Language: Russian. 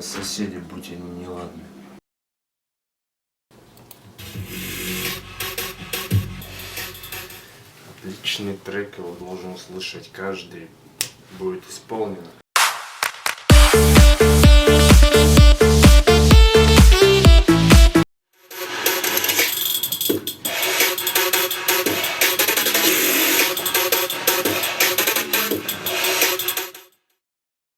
соседи, будь они неладны. Отличный трек, его должен услышать каждый. Будет исполнено.